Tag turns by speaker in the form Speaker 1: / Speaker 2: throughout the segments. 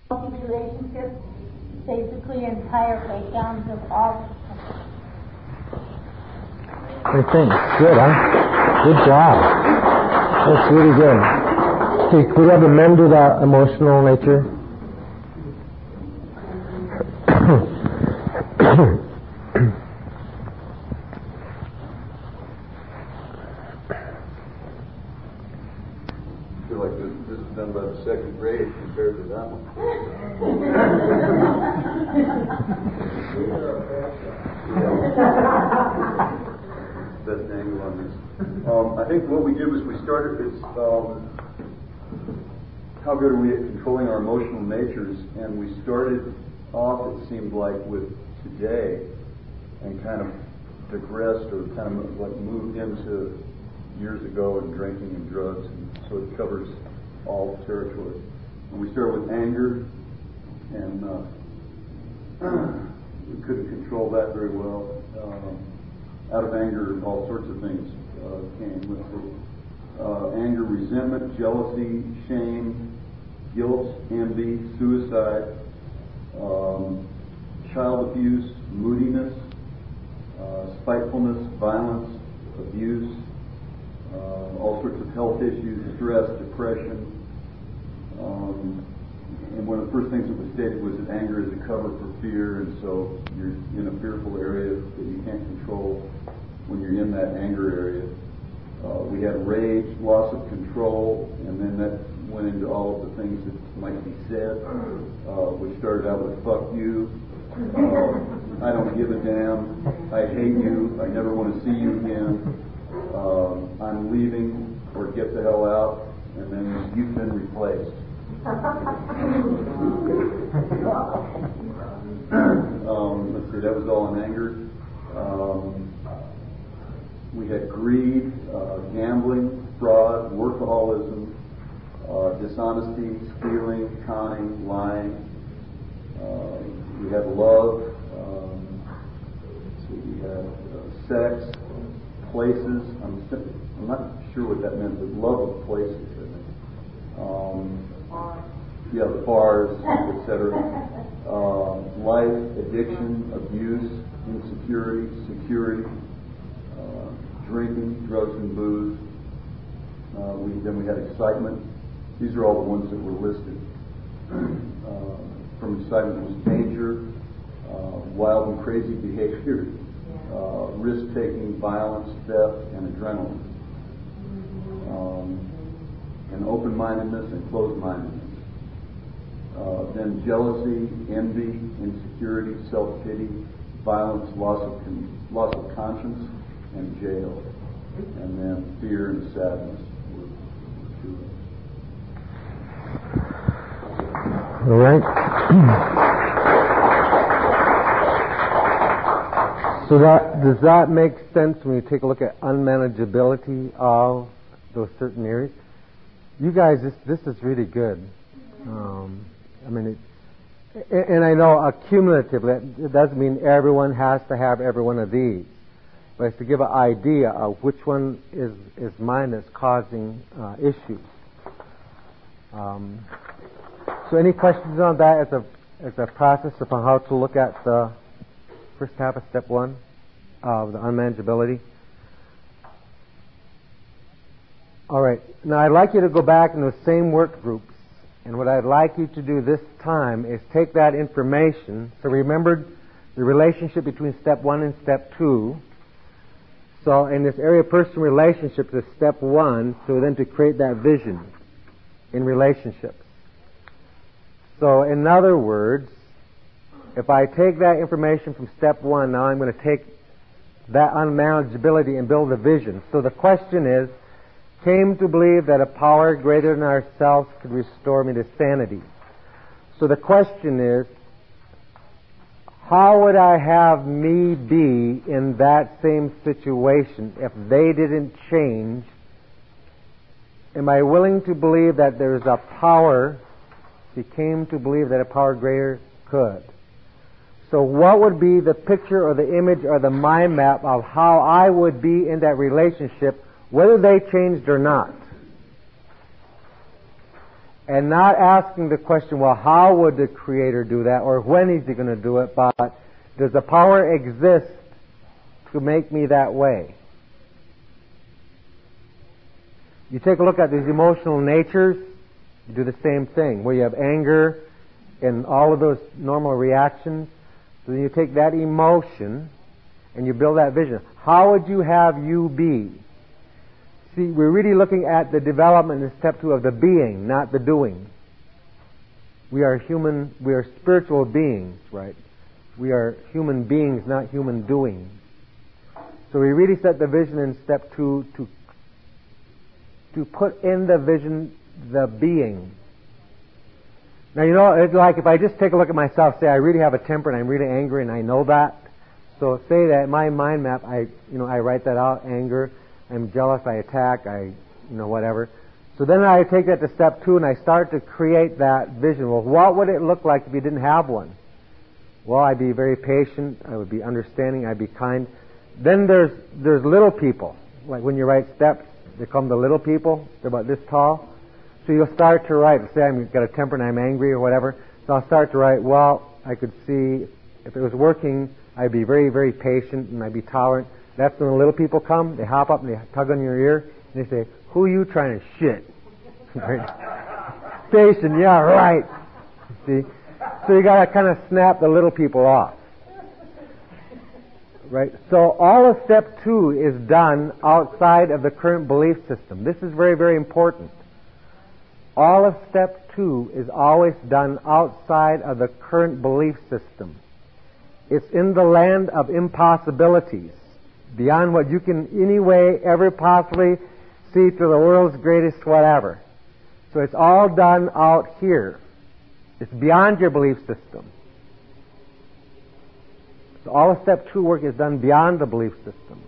Speaker 1: Relationships, basically entire breakdowns of all.
Speaker 2: Hey, thanks. Good, huh? Good job. That's really good. Okay, could we have the men do the emotional nature?
Speaker 3: I feel like this is done by the second grade compared to that one. Best angle on this. I think what we did was we started this, how good are we at controlling our emotional natures, and we started off, it seemed like, with today, and kind of digressed or kind of like moved into years ago and drinking and drugs, and so it covers all territory. And we started with anger, and we couldn't control that very well. Out of anger, all sorts of things came. Let's see. Anger, resentment, jealousy, shame, guilt, envy, suicide, child abuse, moodiness, spitefulness, violence, abuse, all sorts of health issues, stress, depression. And one of the first things that was stated was that anger is a cover for fear, and so you're in a fearful area that you can't control when you're in that anger area. We had rage, loss of control, and then that went into all of the things that might be said, which started out with "fuck you," "I don't give a damn," "I hate you," "I never want to see you again," "I'm leaving," or "get the hell out," and then "you've been replaced." Let's see, that was all in anger. We had greed, gambling, fraud, workaholism, dishonesty, stealing, conning, lying. We had love. We had sex, places. I'm not sure what that meant, but love of places, I think. The bars, etc. Life, addiction, abuse, insecurity, security, drinking, drugs and booze. Then we had excitement. These are all the ones that were listed. From excitement was danger, wild and crazy behavior, risk-taking, violence, theft, and adrenaline. And open-mindedness and closed-mindedness. Then jealousy, envy, insecurity, self-pity, violence, loss of conscience, and jail. And then fear and sadness were two.
Speaker 2: All right. So does that make sense when you take a look at unmanageability of those certain areas? You guys, this is really good. And I know accumulatively, it doesn't mean everyone has to have every one of these, but it's to give an idea of which one is mine that's causing issues. So any questions on that as a process of how to look at the first half of step one of the unmanageability? All right. Now I'd like you to go back in those same work groups, and what I'd like you to do this time is take that information. So remember the relationship between step one and step two. So in this area of person relationships is step one, so then to create that vision in relationships. So in other words, if I take that information from step one, now I'm going to take that unmanageability and build a vision. So the question is, came to believe that a power greater than ourselves could restore me to sanity. So the question is, how would I have me be in that same situation if they didn't change? Am I willing to believe that there's a power, he came to believe that a power greater could? So what would be the picture or the image or the mind map of how I would be in that relationship, whether they changed or not? And not asking the question, well, how would the Creator do that, or when is He going to do it, but does the power exist to make me that way? You take a look at these emotional natures, you do the same thing, where you have anger and all of those normal reactions. So then you take that emotion and you build that vision. How would you have you be? See, we're really looking at the development in step 2 of the being, not the doing. We are spiritual beings, right? We are human beings, not human doings. So we really set the vision in step 2 to put in the vision the being. Now, you know, it's like if I just take a look at myself, say I really have a temper and I'm really angry and I know that. So say that in my mind map, I write that out, anger, I'm jealous, I attack, whatever. So then I take that to step 2 and I start to create that vision. Well, what would it look like if you didn't have one? Well, I'd be very patient, I would be understanding, I'd be kind. Then there's little people. Like when you write steps, they call them the little people. They're about this tall. So you'll start to write. Say I've got a temper and I'm angry or whatever. So I'll start to write, well, I could see if it was working, I'd be very, very patient and I'd be tolerant. That's when the little people come. They hop up and they tug on your ear and they say, who are you trying to shit? Patient, yeah, right. See? So you got to kind of snap the little people off. Right? So all of step 2 is done outside of the current belief system. This is very, very important. All of step 2 is always done outside of the current belief system. It's in the land of impossibilities, beyond what you can any way ever possibly see through the world's greatest whatever. So it's all done out here. It's beyond your belief system. So all of step 2 work is done beyond the belief system.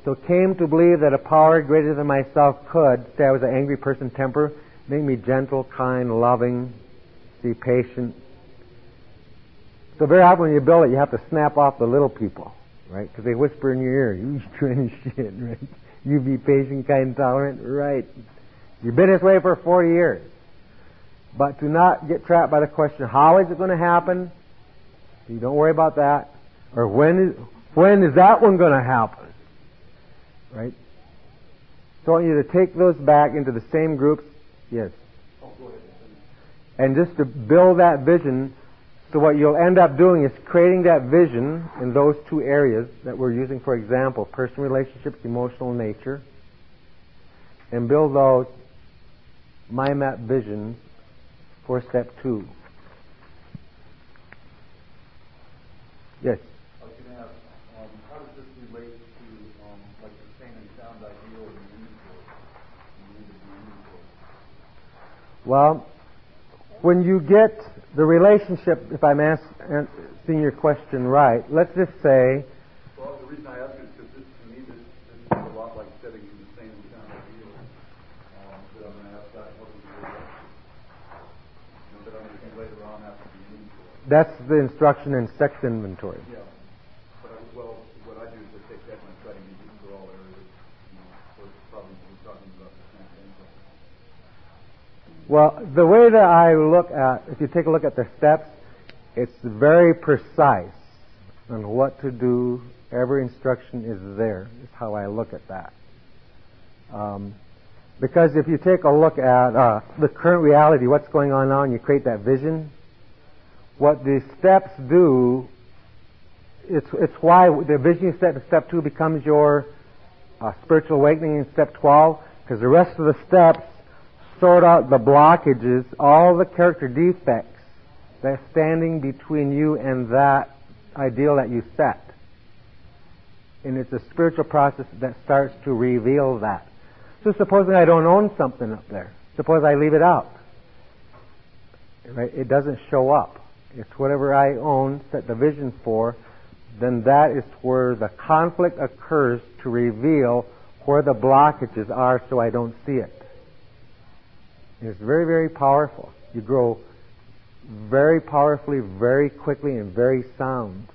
Speaker 2: So came to believe that a power greater than myself could, say I was an angry person, temper, make me gentle, kind, loving, be patient. So very often when you build it, you have to snap off the little people, right? Because they whisper in your ear, you trying to shit, right? You be patient, kind, tolerant, right? You've been this way for 40 years. But do not get trapped by the question, how is it going to happen? You don't worry about that. Or when is that one going to happen? Right? So I want you to take those back into the same groups. Yes. And just to build that vision, so what you'll end up doing is creating that vision in those 2 areas that we're using, for example, personal relationships, emotional nature, and build those mind map visions for step 2. Yes?
Speaker 3: I was going to ask, how does this relate to, like the same and sound ideal and the
Speaker 2: Well, when you get the relationship, if I'm seeing your question right, let's just say...
Speaker 3: Well, the reason I ask is because to me, this is a lot like setting the same and sound ideal that I'm going to ask God help me do that. That I'm going to do later on after the inventory.
Speaker 2: That's the instruction in sex inventory.
Speaker 3: Yeah. But what I do is I take that and I try to use it for all areas. So it's probably we're talking about the same thing.
Speaker 2: Well, the way that I look at, if you take a look at the steps, it's very precise on what to do. Every instruction is there. Is how I look at that. Because if you take a look at the current reality, what's going on now, and you create that vision, what the steps do, it's why the vision you set in step 2 becomes your spiritual awakening in step 12, because the rest of the steps sort out the blockages, all the character defects that's standing between you and that ideal that you set. And it's a spiritual process that starts to reveal that. So supposing I don't own something up there, suppose I leave it out. Right? It doesn't show up. It's whatever I own, set the vision for, then that is where the conflict occurs to reveal where the blockages are so I don't see it. It's very, very powerful. You grow very powerfully, very quickly, and very sound.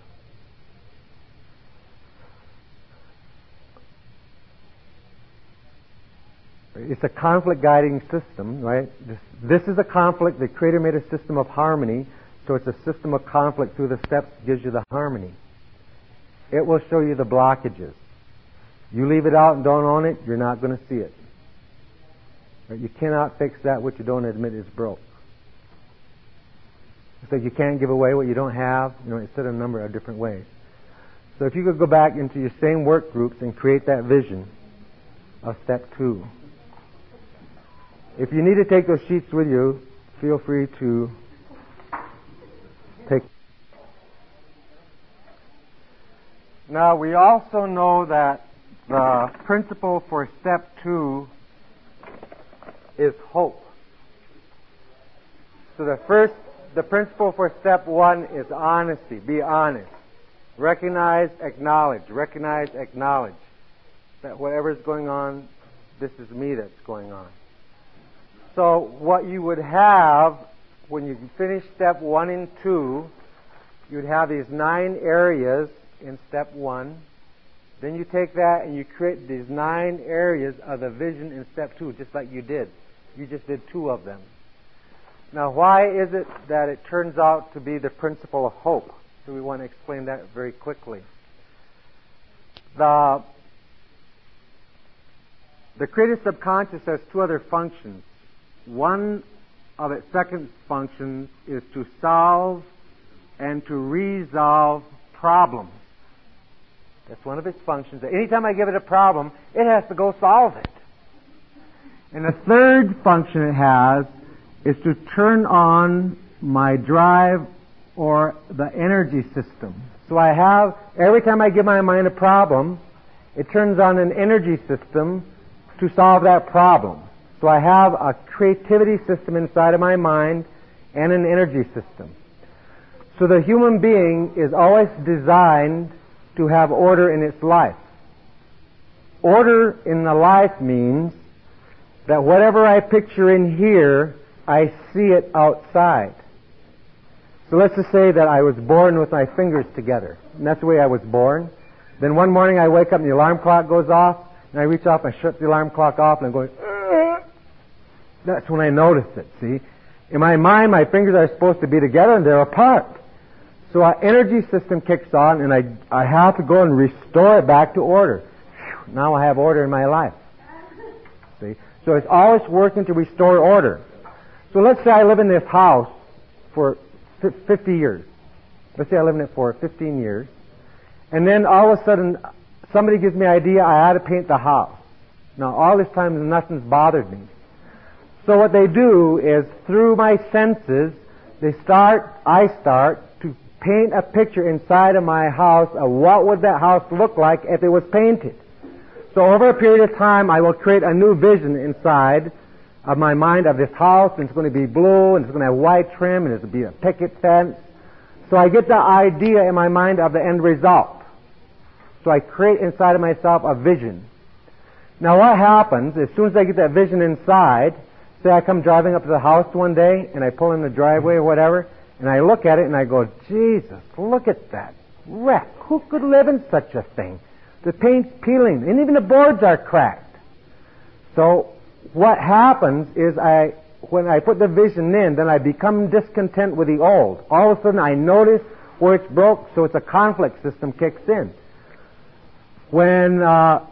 Speaker 2: It's a conflict guiding system, right? This is a conflict. The Creator made a system of harmony, so it's a system of conflict through the steps that gives you the harmony. It will show you the blockages. You leave it out and don't own it, you're not going to see it. Right? You cannot fix that which you don't admit is broke. It's like you can't give away what you don't have. It's said a number of different ways. So if you could go back into your same work groups and create that vision of step 2. If you need to take those sheets with you, feel free to take. Now, we also know that the principle for step 2 is hope. So the principle for step 1 is honesty. Be honest. Recognize, acknowledge. Recognize, acknowledge. That whatever is going on, this is me that's going on. So what you would have when you finish step 1 and 2, you'd have these 9 areas in step 1. Then you take that and you create these 9 areas of the vision in step 2, just like you did. You just did 2 of them. Now, why is it that it turns out to be the principle of hope? So we want to explain that very quickly. The creative subconscious has 2 other functions. One of its second functions is to solve and to resolve problems. That's one of its functions. Anytime I give it a problem, it has to go solve it. And the third function it has is to turn on my drive or the energy system. So I have, every time I give my mind a problem, it turns on an energy system to solve that problem. So I have a creativity system inside of my mind and an energy system. So the human being is always designed to have order in its life. Order in the life means that whatever I picture in here, I see it outside. So let's just say that I was born with my fingers together, and that's the way I was born. Then one morning I wake up and the alarm clock goes off, and I reach off and shut the alarm clock off, and I'm going, "Ugh." That's when I notice it, see? In my mind, my fingers are supposed to be together, and they're apart. So our energy system kicks on, and I have to go and restore it back to order. Whew, now I have order in my life. See? So it's always working to restore order. So let's say I live in this house for 50 years. Let's say I live in it for 15 years. And then all of a sudden, somebody gives me an idea I ought to paint the house. Now, all this time, nothing's bothered me. So what they do is, through my senses, I start to paint a picture inside of my house of what would that house look like if it was painted. So over a period of time, I will create a new vision inside of my mind of this house, and it's going to be blue, and it's going to have white trim, and it's going to be a picket fence. So I get the idea in my mind of the end result. So I create inside of myself a vision. Now what happens, as soon as I get that vision inside, say I come driving up to the house one day, and I pull in the driveway or whatever, and I look at it, and I go, Jesus, look at that wreck. Who could live in such a thing? The paint's peeling, and even the boards are cracked. So what happens is when I put the vision in, then I become discontent with the old. All of a sudden I notice where it's broke, so it's a conflict system kicks in. When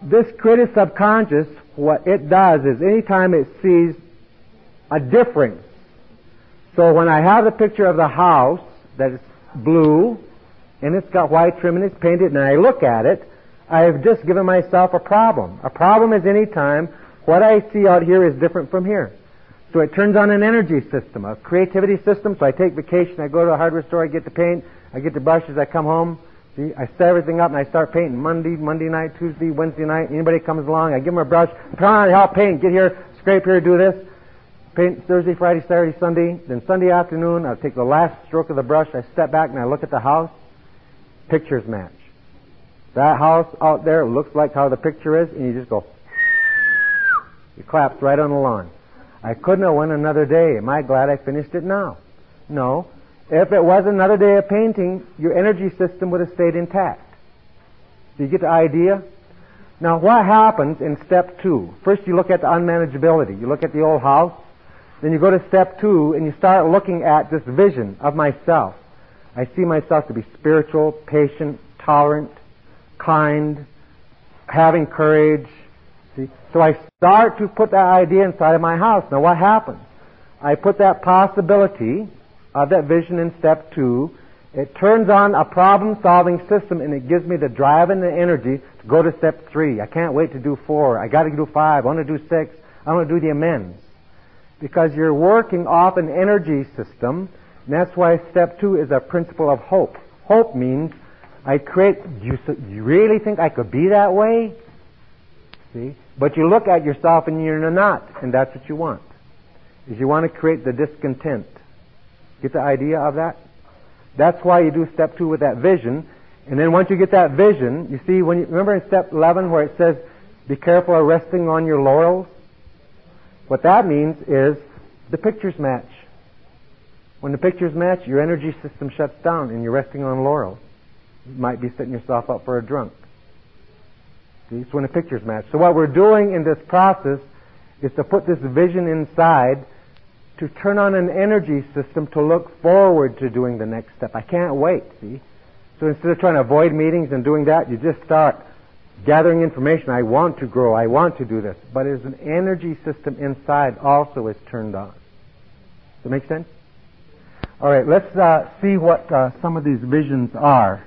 Speaker 2: this creative subconscious, what it does is anytime it sees a difference. So when I have the picture of the house that is blue, and it's got white trim and it's painted, and I look at it, I have just given myself a problem. A problem is any time what I see out here is different from here. So it turns on an energy system, a creativity system. So I take vacation, I go to a hardware store, I get the paint, I get the brushes, I come home, see, I set everything up, and I start painting Monday night, Tuesday, Wednesday night. Anybody comes along, I give them a brush, come on, help paint, get here, scrape here, do this. Paint Thursday, Friday, Saturday, Sunday. Then Sunday afternoon, I'll take the last stroke of the brush, I step back and I look at the house. Pictures match. That house out there looks like how the picture is, and you just go, it claps right on the lawn. I couldn't have went another day. Am I glad I finished it now? No. If it was another day of painting, your energy system would have stayed intact. Do you get the idea? Now, what happens in step 2? First, you look at the unmanageability. You look at the old house. Then you go to step 2, and you start looking at this vision of myself. I see myself to be spiritual, patient, tolerant, kind, having courage. See? So I start to put that idea inside of my house. Now, what happens? I put that possibility of that vision in step 2. It turns on a problem-solving system, and it gives me the drive and the energy to go to step 3. I can't wait to do 4. I got to do 5. I want to do 6. I want to do the amends. Because you're working off an energy system, and that's why step 2 is a principle of hope. Hope means I create. You really think I could be that way? See? But you look at yourself and you're not, and that's what you want. Is you want to create the discontent. Get the idea of that? That's why you do step 2 with that vision. And then once you get that vision, you see, when you remember in step 11 where it says, be careful of resting on your laurels? What that means is the pictures match. When the pictures match, your energy system shuts down and you're resting on laurels. You might be setting yourself up for a drunk. See? It's when the pictures match. So what we're doing in this process is to put this vision inside to turn on an energy system to look forward to doing the next step. I can't wait, see? So instead of trying to avoid meetings and doing that, you just start gathering information. I want to grow. I want to do this. But as an energy system inside also is turned on. Does that make sense? All right, let's see what some of these visions are.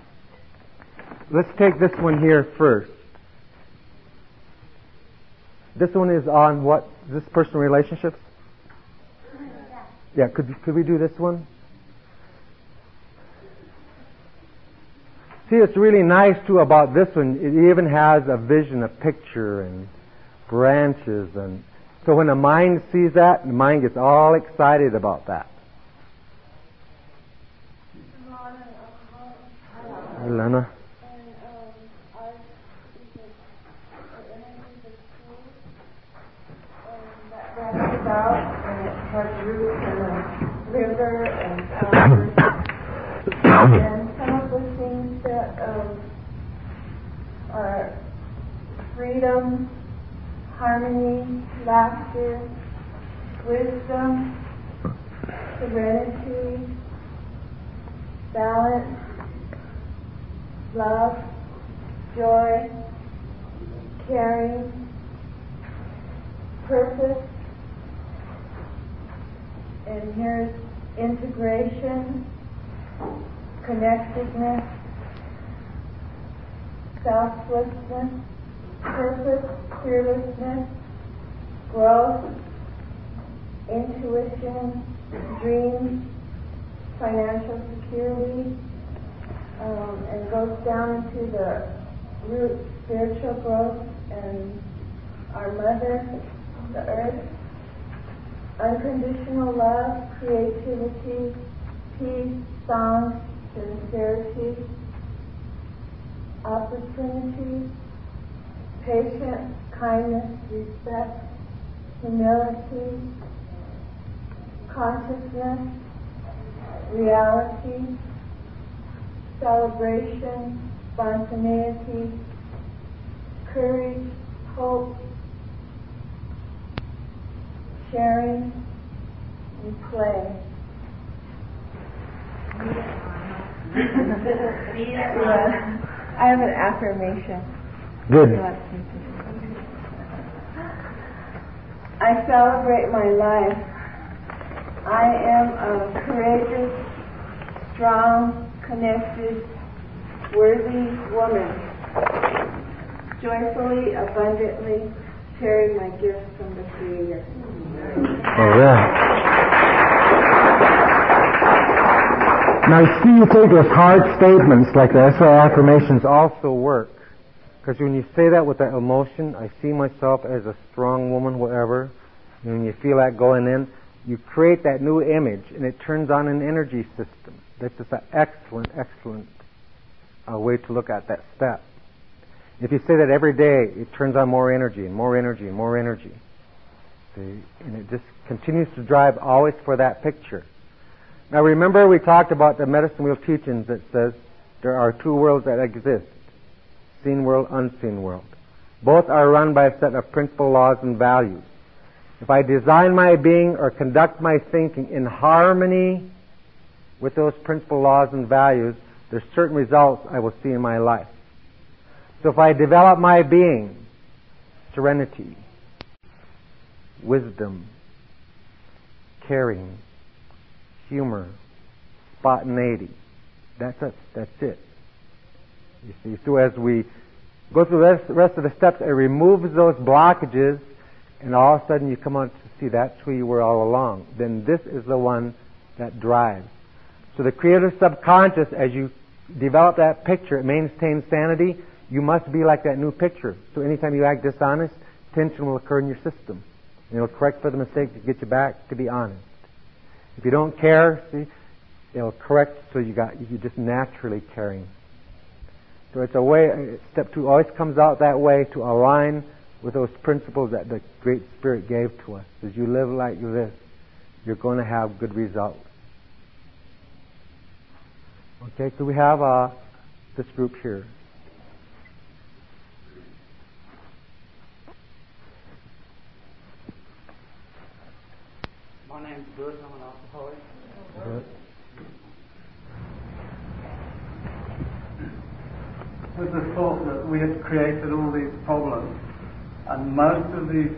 Speaker 2: Let's take this one here first. This one is on what? Is this personal relationships? Yeah, could we do this one? See, it's really nice, too, about this one. It even has a vision, a picture, and branches. And so when the mind sees that, the mind gets all excited about that. Lana.
Speaker 4: And it has roots in the river and flowers. And some of the things that are freedom, harmony, laughter, wisdom, serenity, balance, love, joy, caring, purpose. And here's integration, connectedness, selflessness, purpose, fearlessness, growth, intuition, dreams, financial security, and goes down into the root spiritual growth and our mother, the earth. Unconditional love, creativity, peace, song, sincerity, opportunity, patience, kindness, respect, humility, consciousness, reality, celebration, spontaneity, courage, hope, sharing, and play. I have an affirmation.
Speaker 2: Good.
Speaker 4: I celebrate my life. I am a courageous, strong, connected, worthy woman. Joyfully, abundantly, sharing my gifts from the Creator.
Speaker 2: All right. Now, see, you take those hard statements like that. That's how affirmations also work. Because when you say that with that emotion, I see myself as a strong woman, whatever, and when you feel that going in, you create that new image, and it turns on an energy system. That's just an excellent, excellent way to look at that step. If you say that every day, it turns on more energy and more energy and more energy. See? And it just continues to drive always for that picture. Now remember we talked about the medicine wheel teachings that says there are two worlds that exist. Seen world, unseen world. Both are run by a set of principal laws and values. If I design my being or conduct my thinking in harmony with those principal laws and values, there's certain results I will see in my life. So if I develop my being, serenity, wisdom, caring, humor, spontaneity, that's it. You see, so as we go through the rest of the steps, it removes those blockages, and all of a sudden you come out to see that's who you were all along. Then this is the one that drives. So the creative subconscious, as you develop that picture, it maintains sanity. You must be like that new picture. So anytime you act dishonest, tension will occur in your system. And it'll correct for the mistakes to get you back to be honest. If you don't care, see, it'll correct so you're just naturally caring. So it's a way, step 2 always comes out that way, to align with those principles that the Great Spirit gave to us. As you live like this, you're going to have good results. Okay, so we have this group here.
Speaker 5: My name's Bruce. I'm an alcoholic.
Speaker 2: Good.
Speaker 5: With the thought that we had created all these problems, and most of these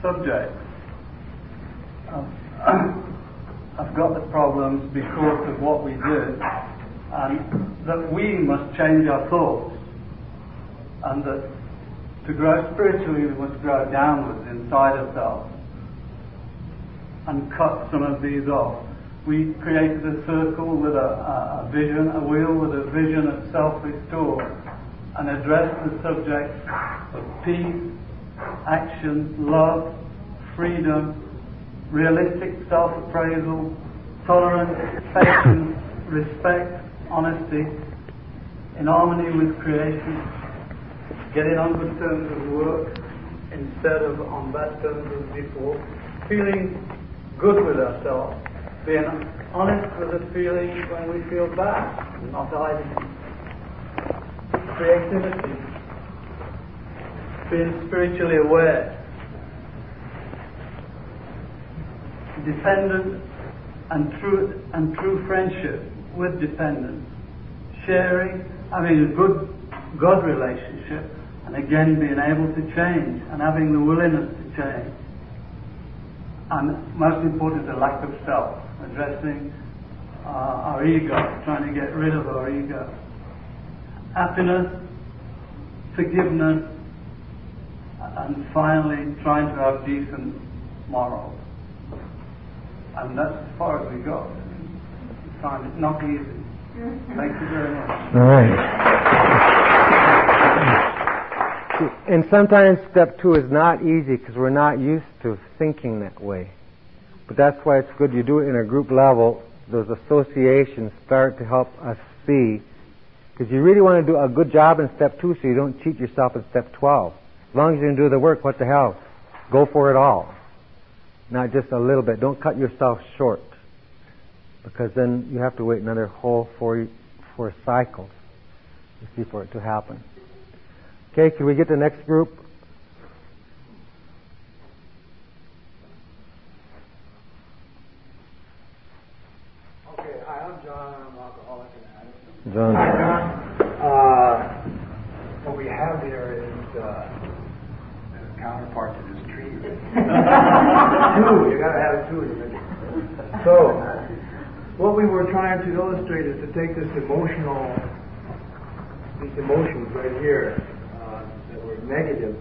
Speaker 5: subjects have got the problems because of what we did, and that we must change our thoughts, and that to grow spiritually we must grow downwards inside ourselves and cut some of these off. We created a circle with a vision, a wheel with a vision of self-restore, and addressed the subjects of peace, action, love, freedom, realistic self-appraisal, tolerance, patience, respect, honesty, in harmony with creation, getting on good terms with work instead of on bad terms as before, feeling good with ourselves, being honest with the feelings when we feel bad, not hiding. Creativity, being spiritually aware, dependent and true friendship with dependence, sharing, having a good God relationship, and again being able to change and having the willingness to change. And most important, the lack of self, addressing our ego, trying to get rid of our ego. Happiness, forgiveness, and finally trying to have decent morals. And that's as far as we got. It's not easy. Thank you very much.
Speaker 2: All right. And sometimes step 2 is not easy because we're not used to thinking that way. But that's why it's good you do it in a group level. Those associations start to help us see. Because you really want to do a good job in step 2 so you don't cheat yourself in step 12. As long as you can do the work, what the hell? Go for it all. Not just a little bit. Don't cut yourself short. Because then you have to wait another whole 4 cycles to see for it to happen. Okay, can we get the next group?
Speaker 6: Okay, hi, I'm John. I'm an alcoholic and addict.
Speaker 2: John.
Speaker 6: What we have here is a counterpart to this tree. 2, you gotta have 2 in the middle. So, what we were trying to illustrate is to take these emotions right here, that were negative,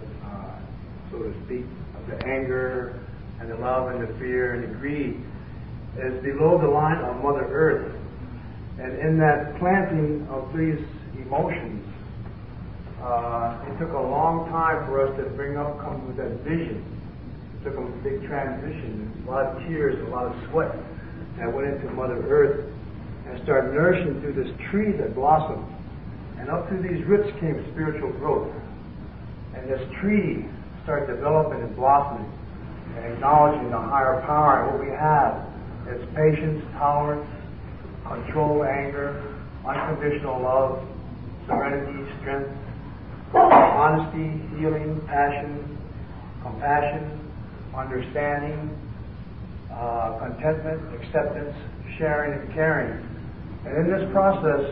Speaker 6: so to speak, of the anger and the love and the fear and the greed, is below the line of Mother Earth. And in that planting of these emotions, it took a long time for us to come with that vision. It took a big transition, a lot of tears, a lot of sweat that went into Mother Earth and started nourishing through this tree that blossomed. And up through these roots came spiritual growth. And this tree started developing and blossoming and acknowledging the higher power. And what we have is patience, tolerance, control, anger, unconditional love, serenity, strength, honesty, healing, passion, compassion, understanding, contentment, acceptance, sharing, and caring. And in this process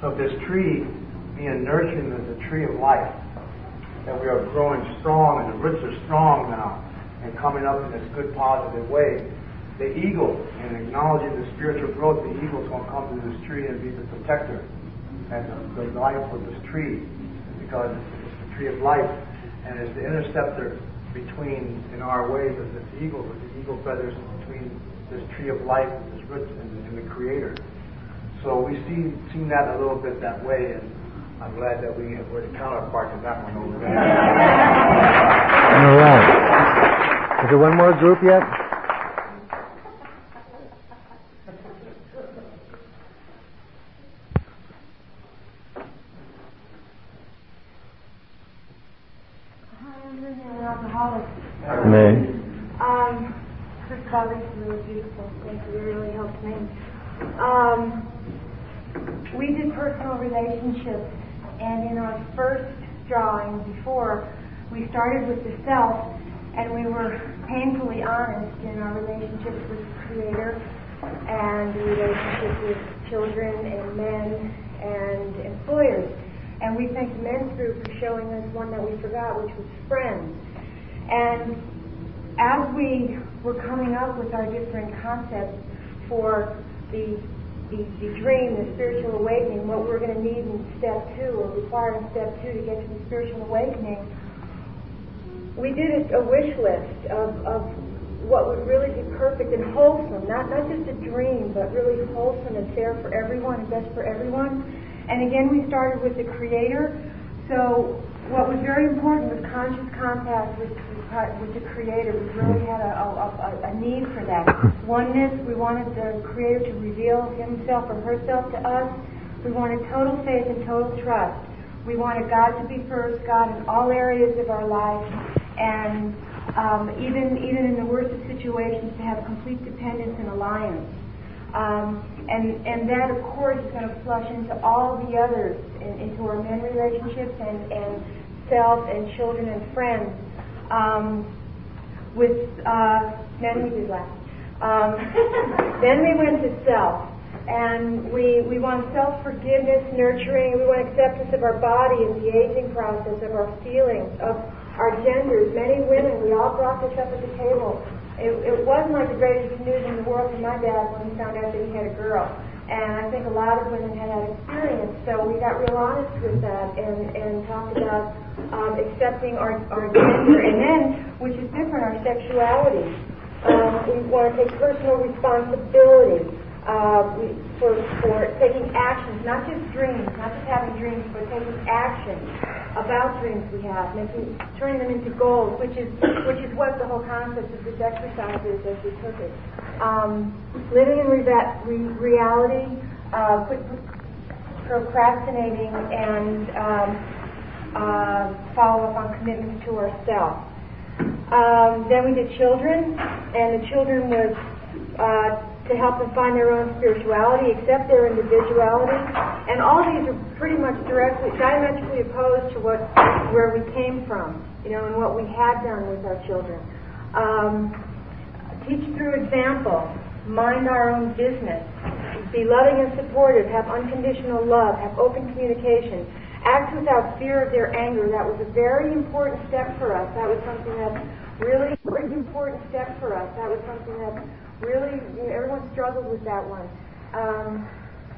Speaker 6: of this tree being nurtured as a tree of life, that we are growing strong, and the roots are strong now, and coming up in this good, positive way. The eagle, in acknowledging the spiritual growth, the eagle's going to come to this tree and be the protector and the life of this tree, because it's the tree of life, and it's the interceptor between, in our ways, as the eagle, with the eagle feathers between this tree of life and this roots and the Creator. So we seen that a little bit that way, and I'm glad that we're the counterpart to that one over there.
Speaker 2: All right. Is there one more group yet? Nay.
Speaker 4: First of all, this is really beautiful. Thank you. It really helped me. We did personal relationships, and in our first drawing before, we started with the self, and we were painfully honest in our relationships with the Creator, and the relationship with children and men and employers. And we thanked the men's group for showing us one that we forgot, which was friends. And as we were coming up with our different concepts for the dream, the spiritual awakening, what we're going to need in step 2 or require in step 2 to get to the spiritual awakening, we did a wish list of what would really be perfect and wholesome, not just a dream, but really wholesome and fair for everyone and best for everyone. And again, we started with the Creator. So what was very important was conscious contact with the Creator. We really had a need for that. Oneness, we wanted the Creator to reveal Himself or Herself to us. We wanted total faith and total trust. We wanted God to be first, God in all areas of our life, and even in the worst of situations, to have complete dependence and alliance. And that, of course, is going to flush into all the others, into our men relationships and self and children and friends. With men we did last. Then we went to self. And we want self-forgiveness, nurturing. We want acceptance of our body and the aging process, of our feelings, of our genders. Many women, we all brought this up at the table. It wasn't like the greatest news in the world for my dad when he found out that he had a girl. And I think a lot of women had that experience. So we got real honest with that and talked about accepting our gender. And then, which is different, our sexuality. We want to take personal responsibility for taking actions, not just dreams, not just having dreams, but taking actions about dreams we have, turning them into goals, which is what the whole concept of this exercise is as we took it. Living in reality, procrastinating, and follow up on commitments to ourselves. Then we did children, and the children was to help them find their own spirituality, accept their individuality, and all these are pretty much diametrically opposed to where we came from, and what we had done with our children. Teach through example, mind our own business, be loving and supportive, have unconditional love, have open communication, act without fear of their anger. That was a very important step for us. That was something that really important step for us. That was something that really, everyone struggled with that one.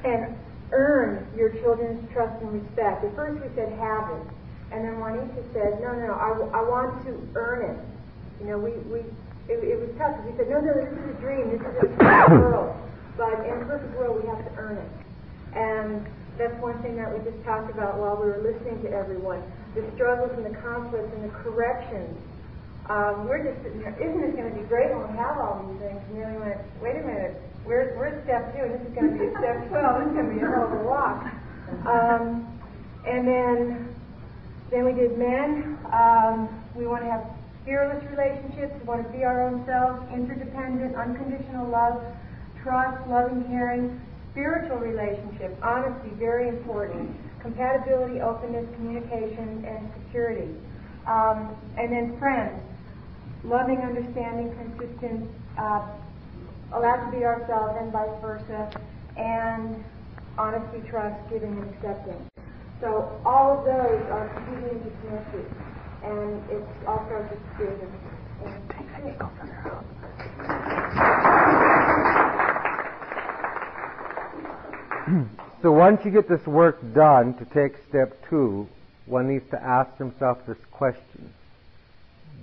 Speaker 4: And earn your children's trust and respect. At first we said have it, and then Juanita said, no, I want to earn it. It was tough because we said, no, this is a dream, this is a perfect world. But in a perfect world, we have to earn it. And that's one thing that we just talked about while we were listening to everyone. The struggles and the conflicts and the corrections. We're just sitting there, isn't it going to be great when we have all these things? And then we went, wait a minute, we're at step 2, and this is going to be at step 12. This is going to be a hell of a walk. And then we did men. We want to have fearless relationships. We want to be our own selves, interdependent, unconditional love, trust, loving, caring, spiritual relationships, honesty, very important, compatibility, openness, communication, and security. And then friends, loving, understanding, consistent, allowed to be ourselves and vice versa, and honesty, trust, giving, and accepting. So all of those are completely interconnected, and it all starts with spirit.
Speaker 2: So once you get this work done, to take step 2, one needs to ask himself this question.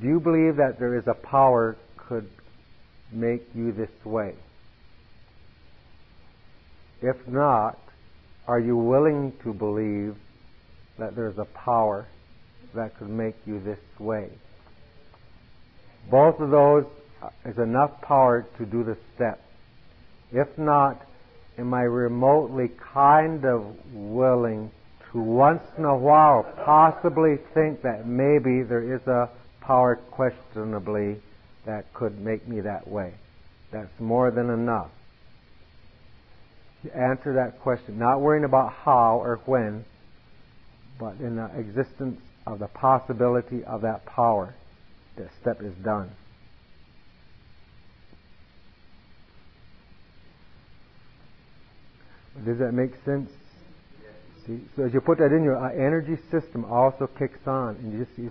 Speaker 2: Do you believe that there is a power could make you this way? If not, are you willing to believe that there's a power that could make you this way? Both of those is enough power to do the step. If not, am I remotely kind of willing to once in a while possibly think that maybe there is a power questionably that could make me that way? That's more than enough. To answer that question, not worrying about how or when, but in the existence of the possibility of that power, that step is done. Does that make sense? See, so as you put that in, your energy system also kicks on, and you just see.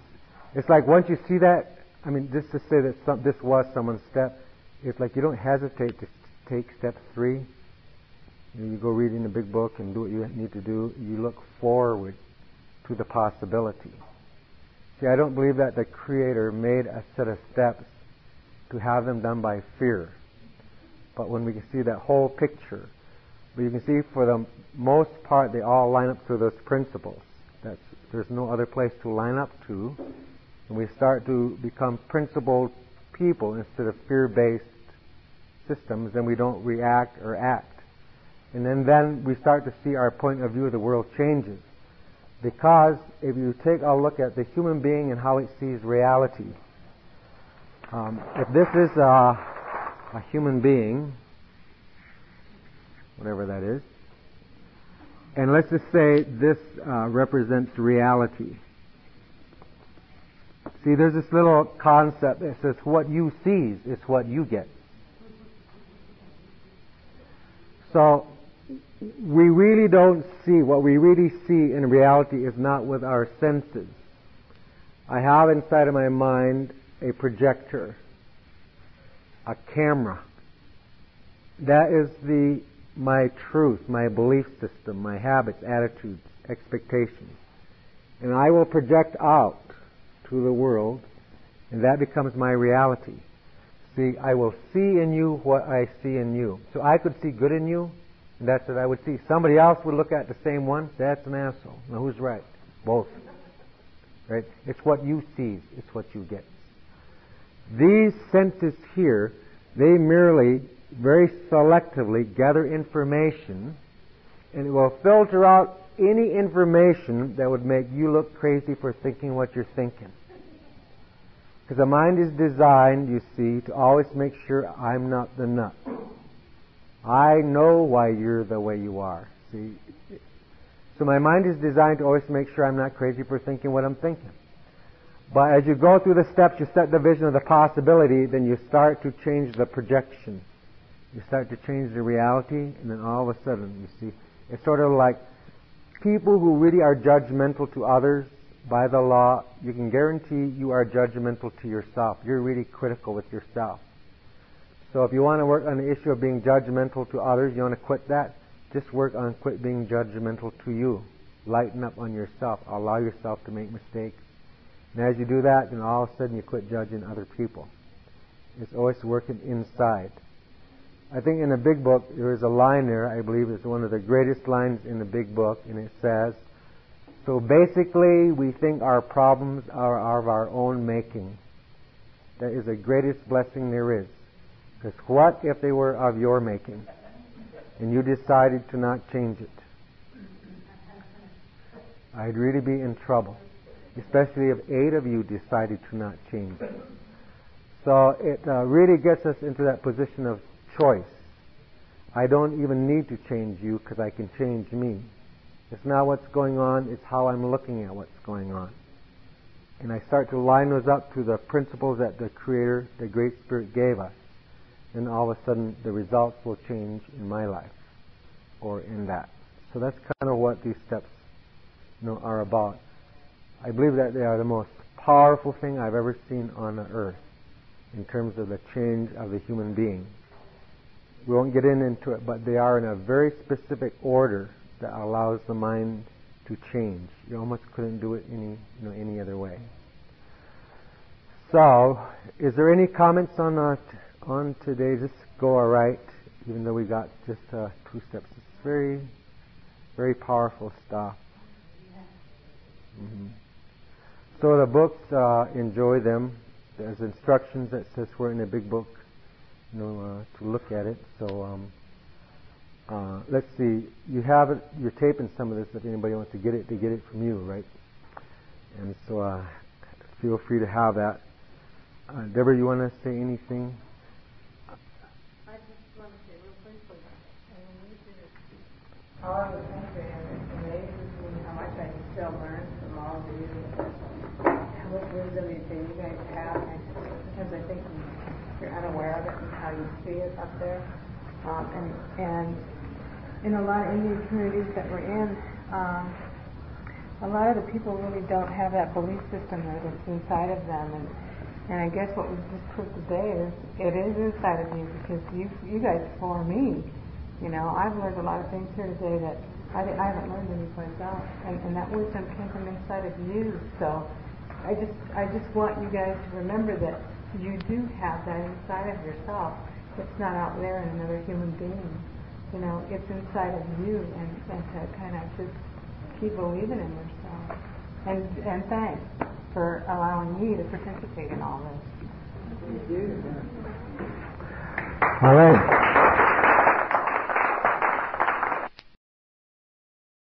Speaker 2: It's like once you see that, I mean, just to say that this was someone's step, it's like you don't hesitate to take step 3. You go reading a big book and do what you need to do. You look forward to the possibility. See, I don't believe that the Creator made a set of steps to have them done by fear. But when we can see that whole picture, but you can see for the most part they all line up to those principles. There's no other place to line up to. And we start to become principled people instead of fear-based systems, then we don't react or act. And then we start to see our point of view of the world changes. Because if you take a look at the human being and how it sees reality, if this is a human being, whatever that is, and let's just say this represents reality. See, there's this little concept that says what you see is what you get. So we really don't see, what we really see in reality is not with our senses. I have inside of my mind a projector, a camera. That is my truth, my belief system, my habits, attitudes, expectations. And I will project out to the world, and that becomes my reality. See, I will see in you what I see in you. So I could see good in you, and that's what I would see. Somebody else would look at the same one, that's an asshole. Now who's right? Both. Right? It's what you see, it's what you get. These senses here, they merely, very selectively gather information, and it will filter out any information that would make you look crazy for thinking what you're thinking. Because the mind is designed, you see, to always make sure I'm not the nut. I know why you're the way you are. See? So my mind is designed to always make sure I'm not crazy for thinking what I'm thinking. But as you go through the steps, you set the vision of the possibility, then you start to change the projection. You start to change the reality, and then all of a sudden, you see, it's sort of like people who really are judgmental to others, by the law, you can guarantee you are judgmental to yourself. You're really critical with yourself. So if you want to work on the issue of being judgmental to others, you want to quit that, just work on quit being judgmental to you. Lighten up on yourself. Allow yourself to make mistakes. And as you do that, then all of a sudden you quit judging other people. It's always working inside. I think in the big book, there is a line there, I believe it's one of the greatest lines in the big book, and it says, so basically, we think our problems are of our own making. That is the greatest blessing there is. Because what if they were of your making, and you decided to not change it? I'd really be in trouble. Especially if 8 of you decided to not change it. So it really gets us into that position of choice. I don't even need to change you because I can change me. It's not what's going on, it's how I'm looking at what's going on. And I start to line those up to the principles that the Creator, the Great Spirit, gave us. And all of a sudden, the results will change in my life, or in that. So that's kind of what these steps, are about. I believe that they are the most powerful thing I've ever seen on the earth in terms of the change of the human being. We won't get into it, but they are in a very specific order that allows the mind to change. You almost couldn't do it any other way. So, is there any comments on today? Just go all right, even though we got just 2 steps. It's very, very powerful stuff. Mm-hmm. So the books, enjoy them. There's instructions that says we're in a big book, to look at it. So let's see. You have it. You're taping some of this. If anybody wants to get it from you, right? And so feel free to have that. Deborah, you want to say anything?
Speaker 7: I just want to say real briefly, all I was thinking, it amazes me how much I still learn from all of you, how much wisdom that you guys have. Sometimes I think you're unaware of it and how you see it up there. And in a lot of Indian communities that we're in, a lot of the people really don't have that belief system that's inside of them. And I guess what was just proved today is it is inside of you, because you guys for me. I've learned a lot of things here today that I haven't learned anyplace else, and that wisdom came from inside of you. So I just want you guys to remember that you do have that inside of yourself. It's not out there in another human being. It's inside of you, and to kind of just keep believing in yourself. And thanks for allowing me to participate in all this.
Speaker 2: All right.